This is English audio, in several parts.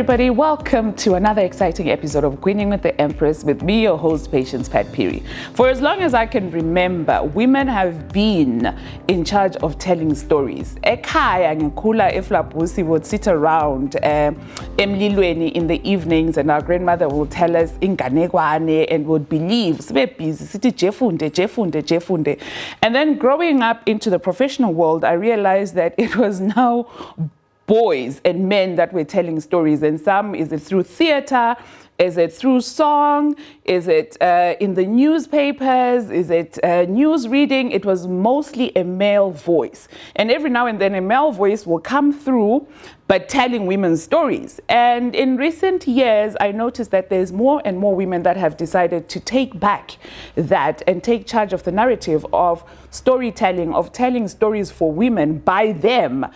everybody, welcome to another exciting episode of Queening with the Empress with me, your host, Patience Pat Phiri. For as long as I can remember, women have been in charge of telling stories. Ekhaya ngikhula eFlabusi would sit around emlilweni in the evenings and our grandmother will tell us inganekwane and would believe, sibe busy, sithi jefunde. And then growing up into the professional world, I realized that it was now boys and men that were telling stories, and some, is it through theater, is it through song, is it in the newspapers, is it news reading? It was mostly a male voice, and every now and then a male voice will come through but telling women's stories. And in recent years I noticed that there's more and more women that have decided to take back that and take charge of the narrative of storytelling, of telling stories for women by them,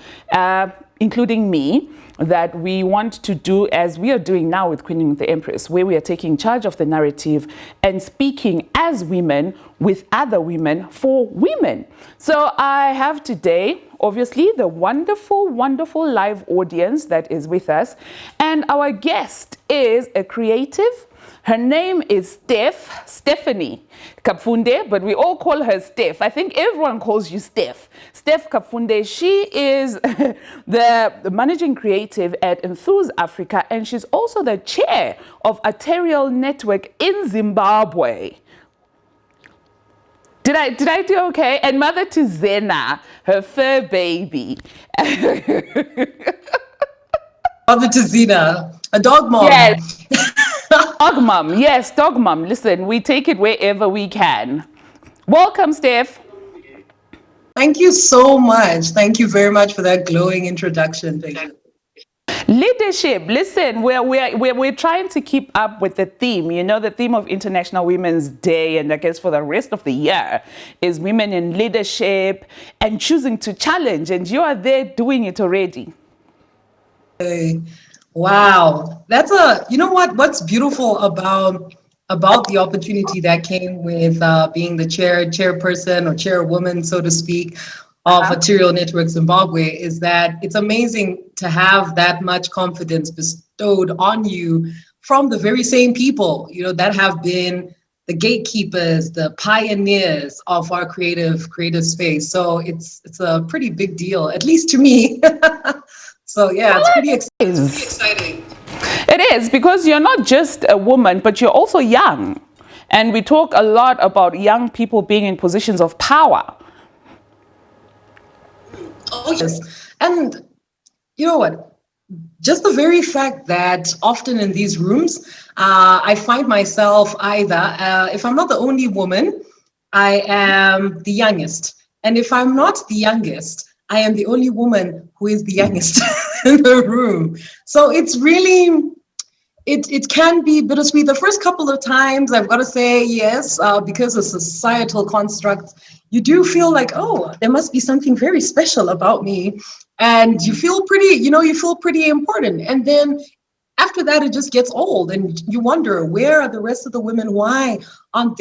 including me, that we want to do as we are doing now with Queening with the Empress, where we are taking charge of the narrative and speaking as women with other women for women. So I have today, obviously, the wonderful live audience that is with us, and our guest is a creative. Her name is Stephanie Kapfunde, but we all call her Steph. I think everyone calls you Steph. Steph Kapfunde, she is the managing creative at Enthuse Afrika, and she's also the chair of Arterial Network in Zimbabwe. Did I do okay? And mother to Zena, her fur baby. Mother to Zena, a dog mom. Yes. Dog mom, yes, dog mom. Listen, we take it wherever we can. Welcome, Steph. Thank you so much. Thank you very much for that glowing introduction. Thank you. Leadership. Listen, we're trying to keep up with the theme. You know, the theme of International Women's Day, and I guess for the rest of the year, is women in leadership and choosing to challenge. And you are there doing it already. Wow, that's you know what's beautiful about the opportunity that came with being the chairperson or chairwoman, so to speak, of Arterial Network Zimbabwe, is that it's amazing to have that much confidence bestowed on you from the very same people, you know, that have been the gatekeepers, the pioneers of our creative space. So it's a pretty big deal, at least to me. So yeah, it's pretty exciting. It is, because you're not just a woman, but you're also young. And we talk a lot about young people being in positions of power. Oh yes. And you know what? Just the very fact that often in these rooms, I find myself either, if I'm not the only woman, I am the youngest. And if I'm not the youngest, I am the only woman who is the youngest in the room. So it's really, it can be bittersweet. The first couple of times, I've got to say, yes, because of societal constructs, you do feel like, oh, there must be something very special about me. And you feel pretty important. And then after that, it just gets old and you wonder, where are the rest of the women? Why isn't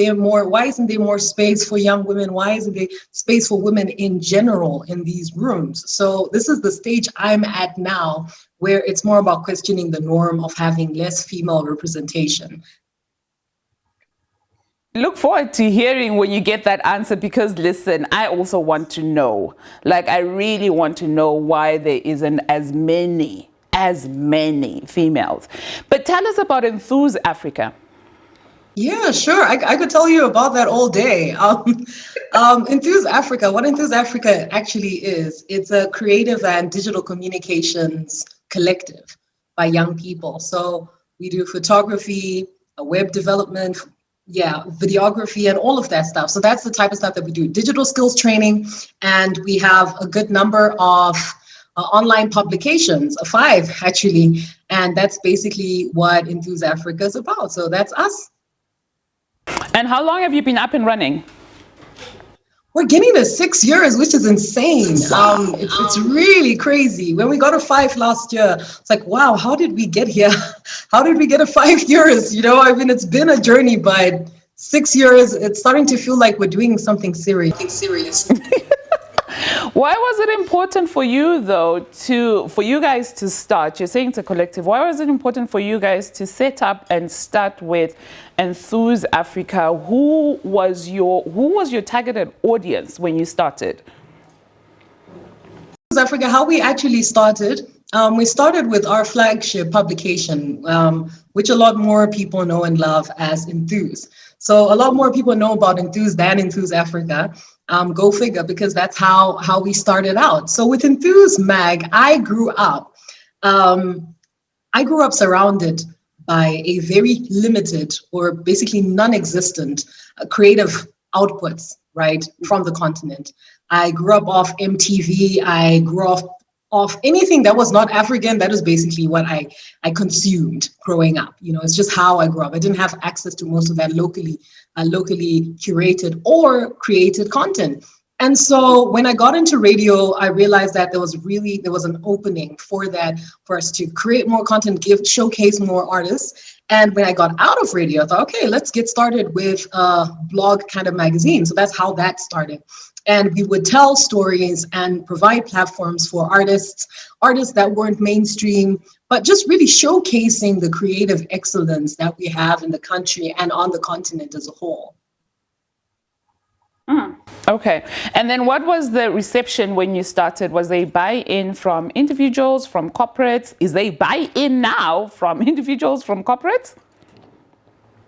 there more space for young women? Why isn't there space for women in general in these rooms? So this is the stage I'm at now, where it's more about questioning the norm of having less female representation. Look forward to hearing when you get that answer, because listen, I also want to know, I really want to know why there isn't as many females. But tell us about Enthuse Afrika. Yeah, sure. I could tell you about that all day. Enthuse Afrika, what Enthuse Afrika actually is, it's a creative and digital communications collective by young people. So we do photography, web development, videography, and all of that stuff. So that's the type of stuff that we do. Digital skills training, and we have a good number of online publications, 5 actually, and that's basically what Enthuse Afrika is about. So that's us. And how long have you been up and running? We're getting to 6 years, which is insane. It's really crazy. When we got a 5 last year, it's like, wow, how did we get here? How did we get a 5 years? You know, I mean, it's been a journey, but 6 years, it's starting to feel like we're doing something serious. Why was it important for you, though, for you guys to start? You're saying it's a collective. Why was it important for you guys to set up and start with Enthuse Afrika? Who was your targeted audience when you started? Africa, how we actually started, we started with our flagship publication, which a lot more people know and love as Enthuse. So a lot more people know about Enthuse than Enthuse Afrika. Go figure, because that's how we started out. So with Enthuse Mag, I grew up surrounded by a very limited, or basically non-existent, creative outputs, right, from the continent. I grew up off MTV. I grew up off anything that was not African. That is basically what I consumed growing up. It's just how I grew up. I didn't have access to most of that locally curated or created content. And so when I got into radio, I realized that there was an opening for us to create more content, showcase more artists. And when I got out of radio, I thought, okay, let's get started with a blog kind of magazine. So that's how that started. And we would tell stories and provide platforms for artists that weren't mainstream, but just really showcasing the creative excellence that we have in the country and on the continent as a whole. Okay. And then what was the reception when you started? Was there buy-in from individuals, from corporates? Is there buy-in now from individuals, from corporates?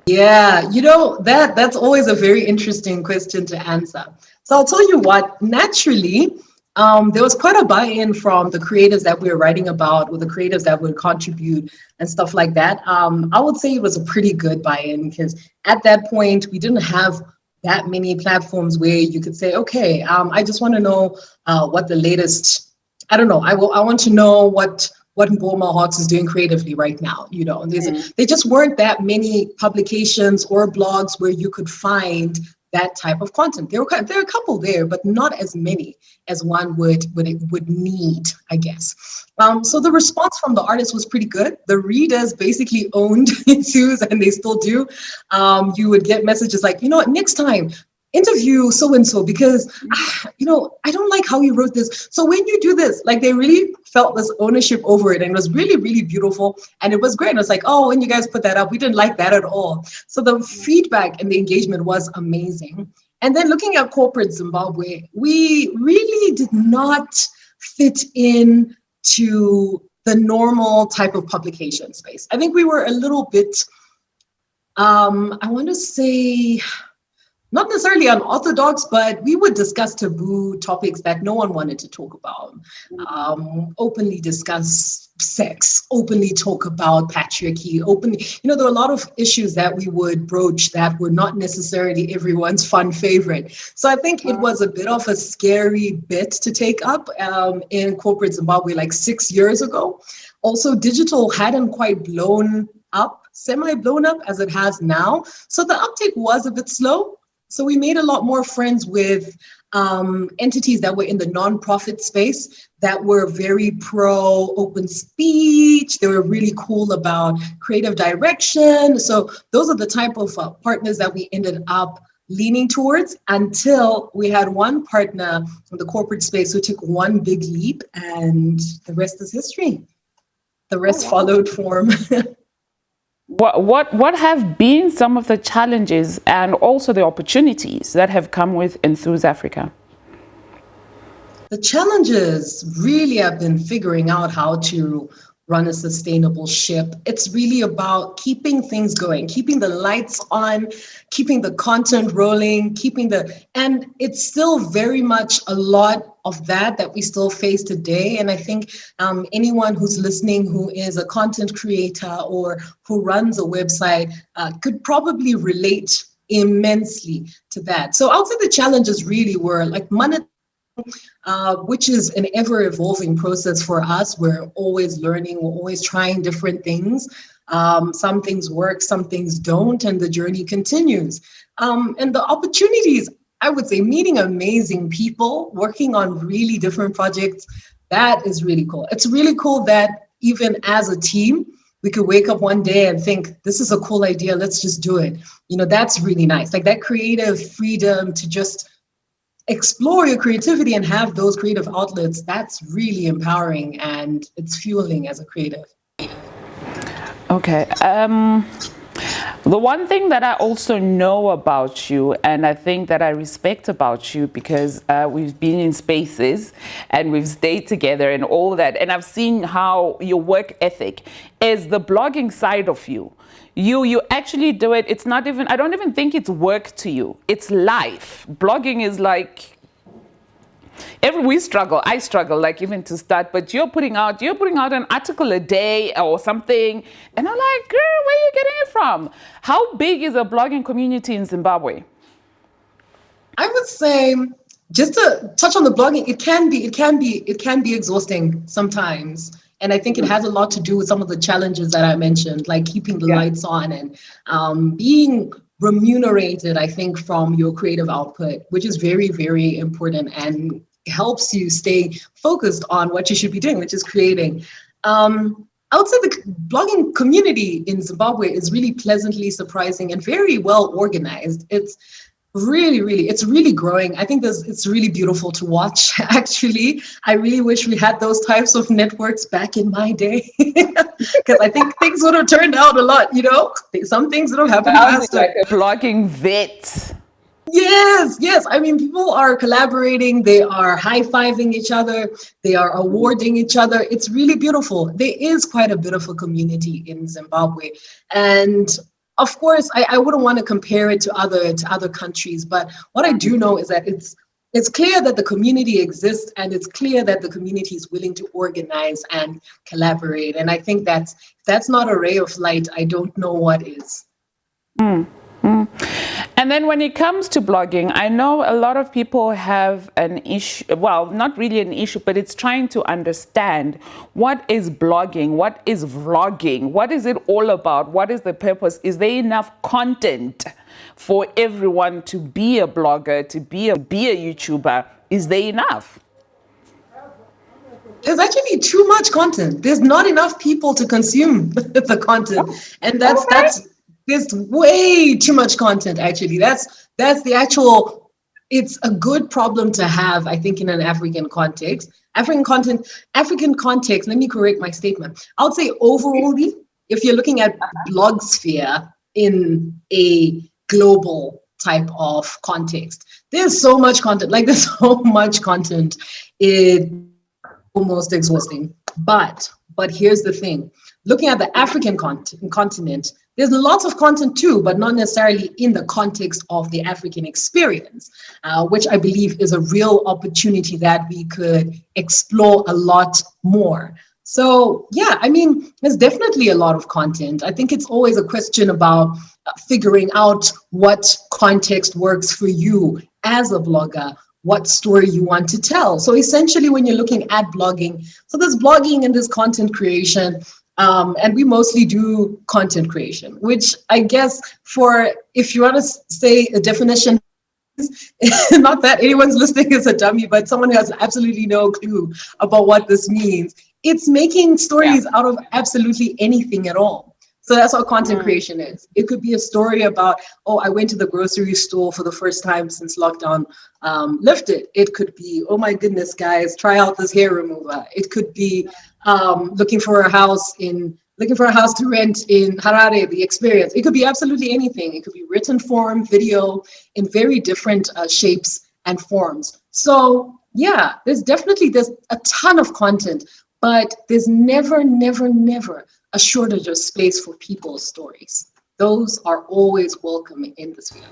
Yeah, that's always a very interesting question to answer. So I'll tell you what, naturally, there was quite a buy-in from the creatives that we were writing about, or the creatives that would contribute and stuff like that. I would say it was a pretty good buy-in, because at that point, we didn't have that many platforms where you could say, okay, I just want to know what the latest, I don't know, I want to know what Mboma Hawks is doing creatively right now. There just weren't that many publications or blogs where you could find that type of content. There are a couple there, but not as many as one would need, I guess. So the response from the artists was pretty good. The readers basically owned Enthuse, and they still do. You would get messages like, next time, interview so-and-so, because, I don't like how you wrote this. So when you do this, like, they really felt this ownership over it, and it was really, really beautiful. And it was great. And it was like, oh, when you guys put that up, we didn't like that at all. So the feedback and the engagement was amazing. And then looking at corporate Zimbabwe, we really did not fit in to the normal type of publication space. I think we were a little bit, I want to say, not necessarily unorthodox, but we would discuss taboo topics that no one wanted to talk about. Openly discuss sex, openly talk about patriarchy, openly, there were a lot of issues that we would broach that were not necessarily everyone's fun favorite. So I think it was a bit of a scary bit to take up in corporate Zimbabwe like 6 years ago. Also, digital hadn't quite semi-blown up as it has now. So the uptake was a bit slow. So we made a lot more friends with entities that were in the nonprofit space that were very pro open speech. They were really cool about creative direction. So those are the type of partners that we ended up leaning towards, until we had one partner from the corporate space who took one big leap, and the rest is history. The rest followed form. What have been some of the challenges and also the opportunities that have come with Enthuse Afrika? The challenges really have been figuring out how to run a sustainable ship. It's really about keeping things going, keeping the lights on, keeping the content rolling, and it's still very much a lot of that we still face today. And I think anyone who's listening who is a content creator or who runs a website could probably relate immensely to that. So I would say the challenges really were like money, which is an ever-evolving process for us. We're always learning, we're always trying different things. Some things work, some things don't, and the journey continues. And the opportunities, I would say, meeting amazing people, working on really different projects, that is really cool. It's really cool that even as a team, we could wake up one day and think, this is a cool idea, let's just do it. That's really nice. Like that creative freedom to just explore your creativity and have those creative outlets, that's really empowering and it's fueling as a creative. Okay. The one thing that I also know about you, and I think that I respect about you, because we've been in spaces and we've stayed together and all that, and I've seen how your work ethic is the blogging side of you. You actually do it. It's not even, I don't even think it's work to you. It's life. Blogging is like, we struggle. I struggle, like, even to start. But you're putting out an article a day or something, and I'm like, girl, where are you getting it from? How big is a blogging community in Zimbabwe? I would say, just to touch on the blogging, it can be exhausting sometimes. And I think it has a lot to do with some of the challenges that I mentioned, like keeping the lights on and being remunerated, I think, from your creative output, which is very, very important and helps you stay focused on what you should be doing, which is creating. I would say the blogging community in Zimbabwe is really pleasantly surprising and very well organized. It's really growing. I think it's really beautiful to watch, actually. I really wish we had those types of networks back in my day, because I think things would have turned out a lot, some things would have happened faster. Like a blogging vet. Yes. I mean, people are collaborating, they are high-fiving each other, they are awarding each other. It's really beautiful. There is quite a bit of a community in Zimbabwe. And of course, I wouldn't want to compare it to other countries, but what I do know is that it's clear that the community exists, and it's clear that the community is willing to organize and collaborate. And I think that's not a ray of light. I don't know what is. And then when it comes to blogging, I know a lot of people have an issue, well, not really an issue, but it's trying to understand what is blogging, what is vlogging, what is it all about, what is the purpose, is there enough content for everyone to be a blogger, to be a YouTuber, is there enough? There's actually too much content. There's not enough people to consume the content, and that's there's way too much content, actually. That's the actual, it's a good problem to have, I think, in an African context. African context, let me correct my statement. I would say overall, if you're looking at blog sphere in a global type of context, there's so much content, it's almost exhausting. But here's the thing, looking at the African continent, there's lots of content too, but not necessarily in the context of the African experience, which I believe is a real opportunity that we could explore a lot more. So yeah, I mean, there's definitely a lot of content. I think it's always a question about figuring out what context works for you as a blogger, what story you want to tell. So essentially, when you're looking at blogging, so there's blogging and there's content creation. And we mostly do content creation, which I guess if you want to say a definition, not that anyone's listening is a dummy, but someone who has absolutely no clue about what this means. It's making stories out of absolutely anything at all. So that's what content creation is. It could be a story about, I went to the grocery store for the first time since lockdown lifted. It could be, oh my goodness, guys, try out this hair remover. It could be looking for a house to rent in Harare, the experience. It could be absolutely anything. It could be written form, video, in very different shapes and forms. So yeah, there's a ton of content, but there's never a shortage of space for people's stories. Those are always welcome in this field.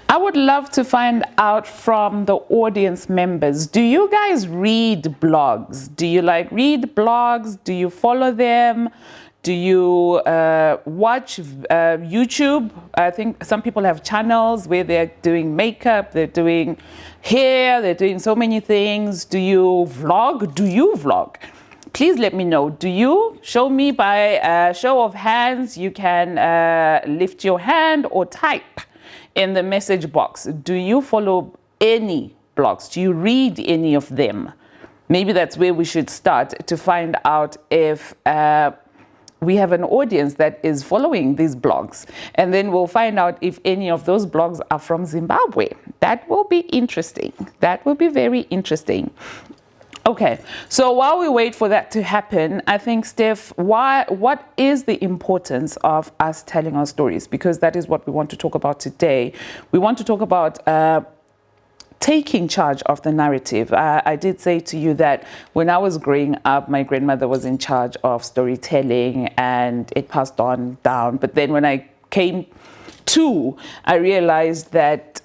I would love to find out from the audience members, do you guys read blogs? Do you read blogs? Do you follow them? Do you watch YouTube? I think some people have channels where they're doing makeup, they're doing hair, they're doing so many things. Do you vlog? Please let me know. Do you? Show me by a show of hands. You can lift your hand or type in the message box. Do you follow any blogs? Do you read any of them? Maybe that's where we should start to find out if we have an audience that is following these blogs, and then we'll find out if any of those blogs are from Zimbabwe. That will be interesting. That will be very interesting. Okay, so while we wait for that to happen, I think, Steph, what is the importance of us telling our stories? Because that is what we want to talk about today. We want to talk about taking charge of the narrative. I did say to you that when I was growing up, my grandmother was in charge of storytelling and it passed on down. But then when I came to, I realized that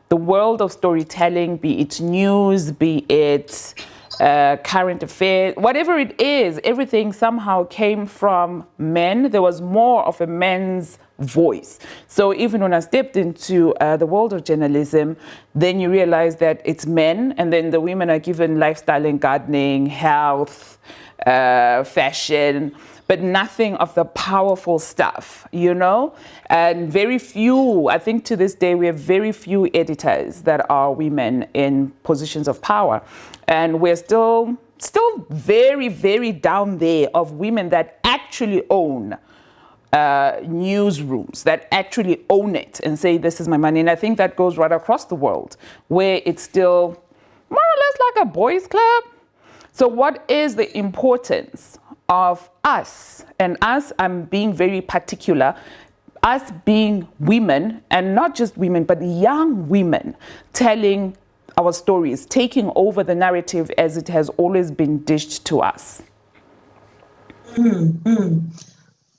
the world of storytelling, be it news, be it current affairs, whatever it is, everything somehow came from men. There was more of a men's voice. So even when I stepped into the world of journalism, then you realize that it's men, and then the women are given lifestyle and gardening, health, fashion, but nothing of the powerful stuff, you know? And very few, I think to this day, we have very few editors that are women in positions of power. And we're still very, very down there of women that actually own newsrooms, that actually own it and say, this is my money. And I think that goes right across the world, where it's still more or less like a boys' club. So what is the importance of us, and us, I'm being very particular, us being women, and not just women, but young women, telling our stories, taking over the narrative as it has always been dished to us?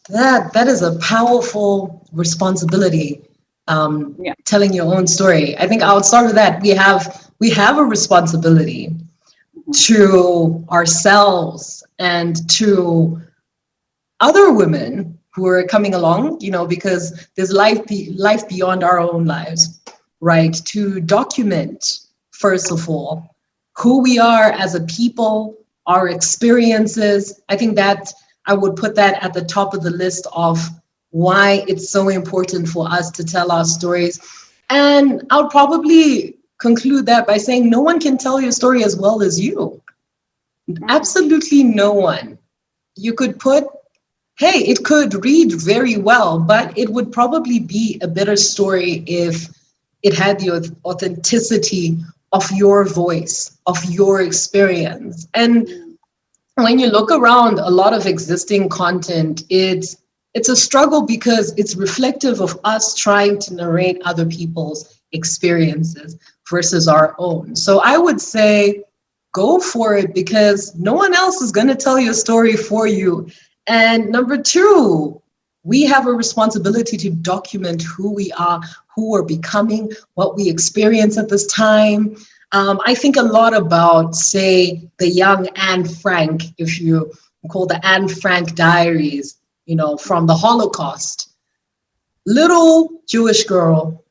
That is a powerful responsibility. Telling your own story. I think I would start with that. We have a responsibility to ourselves and to other women who are coming along, you know, because there's life beyond our own lives, right? To document, first of all, who we are as a people, our experiences. I think that I would put that at the top of the list of why it's so important for us to tell our stories. And I'll probably conclude that by saying no one can tell your story as well as you. Absolutely no one. You could put, hey, it could read very well, but it would probably be a better story if it had the authenticity of your voice, of your experience. And when you look around a lot of existing content, it's a struggle because it's reflective of us trying to narrate other people's experiences versus our own. So I would say go for it, because no one else is going to tell your story for you. And number two, we have a responsibility to document who we are, who we're becoming, what we experience at this time. I think a lot about, say, the young Anne Frank, if you call the Anne Frank diaries, you know, from the Holocaust. Little Jewish girl,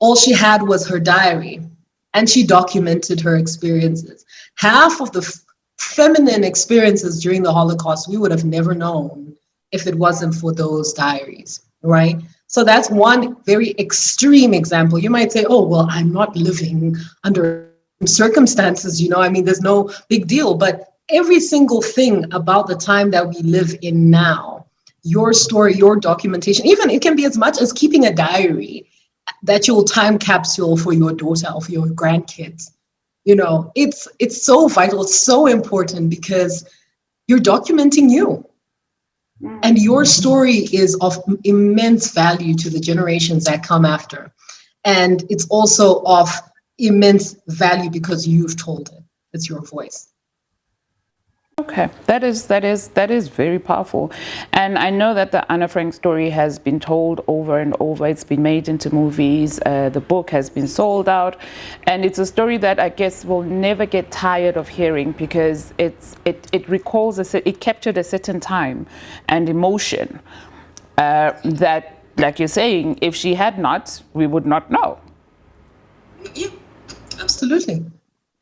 all she had was her diary, and she documented her experiences. Half of the feminine experiences during the Holocaust we would have never known if it wasn't for those diaries, right? So that's one very extreme example. You might say, oh, well, I'm not living under circumstances, you know, I mean, there's no big deal. But every single thing about the time that we live in now, your story, your documentation, even it can be as much as keeping a diary that you'll time capsule for your daughter or for your grandkids. You know, it's so vital, it's so important, because you're documenting you. And your story is of immense value to the generations that come after. And it's also of immense value because you've told it. It's your voice. Okay, that is very powerful. And I know that the Anne Frank story has been told over and over. It's been made into movies. The book has been sold out, and it's a story that I guess we'll never get tired of hearing, because it recalls it captured a certain time and emotion that, like you're saying, if she had not, we would not know. Yeah, absolutely.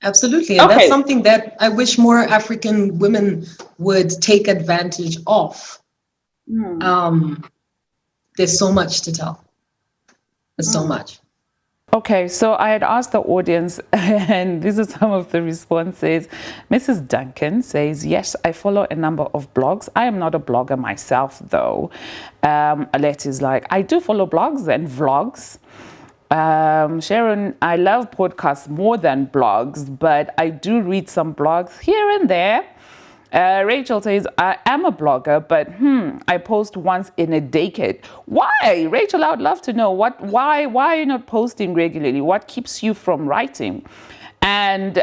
Absolutely. And that's something that I wish more African women would take advantage of. There's so much to tell. There's so much. Okay, so I had asked the audience, and these are some of the responses. Mrs. Duncan says, yes, I follow a number of blogs. I am not a blogger myself, though. Alette is like, I do follow blogs and vlogs. Sharon, I love podcasts more than blogs, but I do read some blogs here and there. Rachel says, I am a blogger, but I post once in a decade. Why? Rachel, I would love to know why are you not posting regularly? What keeps you from writing? And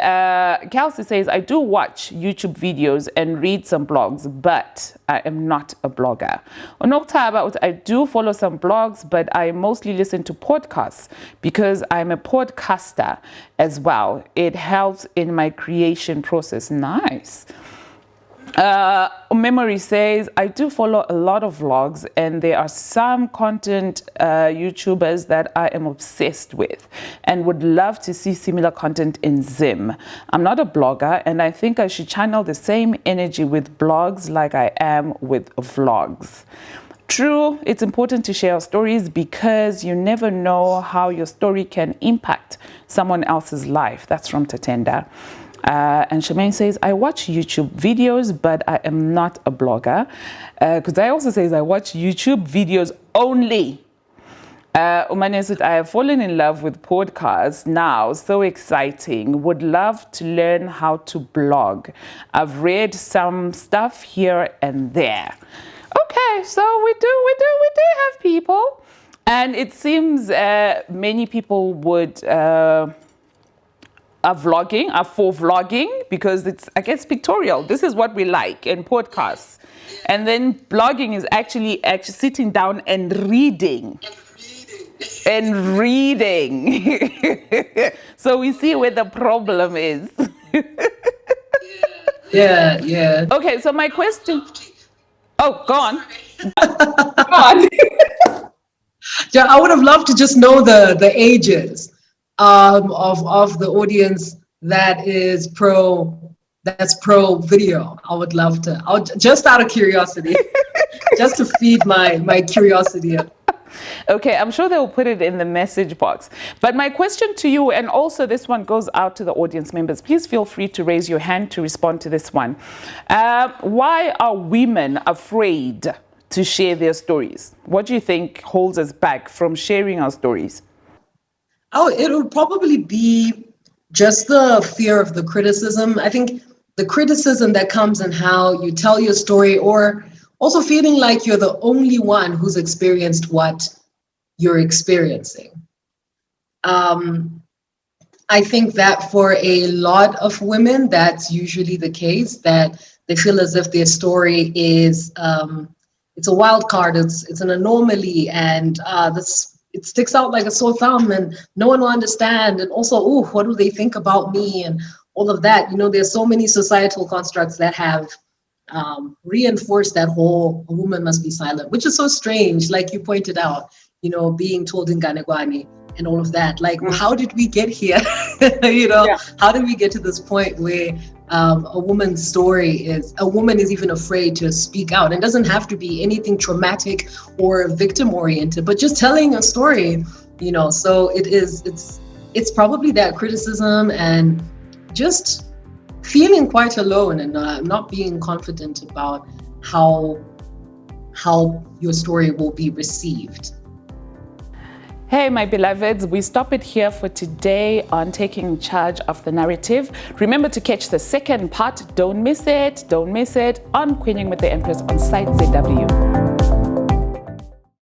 Kelsey says, I do watch YouTube videos and read some blogs, but I am not a blogger. Onokta, I do follow some blogs, but I mostly listen to podcasts because I'm a podcaster as well. It helps in my creation process. Nice. Memory says, I do follow a lot of vlogs, and there are some content YouTubers that I am obsessed with and would love to see similar content in Zim. I'm not a blogger, and I think I should channel the same energy with blogs like I am with vlogs. True, it's important to share stories because you never know how your story can impact someone else's life. That's from Tatenda. And Shemaine says, I watch YouTube videos, but I am not a blogger. Because I also says I watch YouTube videos only. Umane said, I have fallen in love with podcasts now. So exciting. Would love to learn how to blog. I've read some stuff here and there. Okay, so we do have people. And it seems many people would... are for vlogging because it's, I guess, pictorial. This is what we like in podcasts. And then blogging is actually sitting down and reading. And reading. So we see where the problem is. Yeah. Okay, so my question... Oh, go on. Go on. Yeah, I would have loved to just know the ages of the audience that's pro video. I would love to. Just out of curiosity, just to feed my curiosity. Okay, I'm sure they'll put it in the message box. But my question to you, and also this one goes out to the audience members, please feel free to raise your hand to respond to this one. Why are women afraid to share their stories? What do you think holds us back from sharing our stories? Oh, it would probably be just the fear of the criticism. I think the criticism that comes in how you tell your story, or also feeling like you're the only one who's experienced what you're experiencing. I think that for a lot of women, that's usually the case, that they feel as if their story is, it's a wild card, it's an anomaly, and it sticks out like a sore thumb, and no one will understand. And also, what do they think about me? And all of that. You know, there's so many societal constructs that have reinforced that whole a woman must be silent, which is so strange. Like you pointed out, you know, being told in Ganegwani and all of that. Like, how did we get here? How did we get to this point where a woman's story is, a woman is even afraid to speak out? It doesn't have to be anything traumatic or victim oriented, but just telling a story, you know. So it's probably that criticism and just feeling quite alone and not being confident about how your story will be received. Hey, my beloveds, we stop it here for today on taking charge of the narrative. Remember to catch the second part. Don't miss it on Queening with the Empress on Site ZW.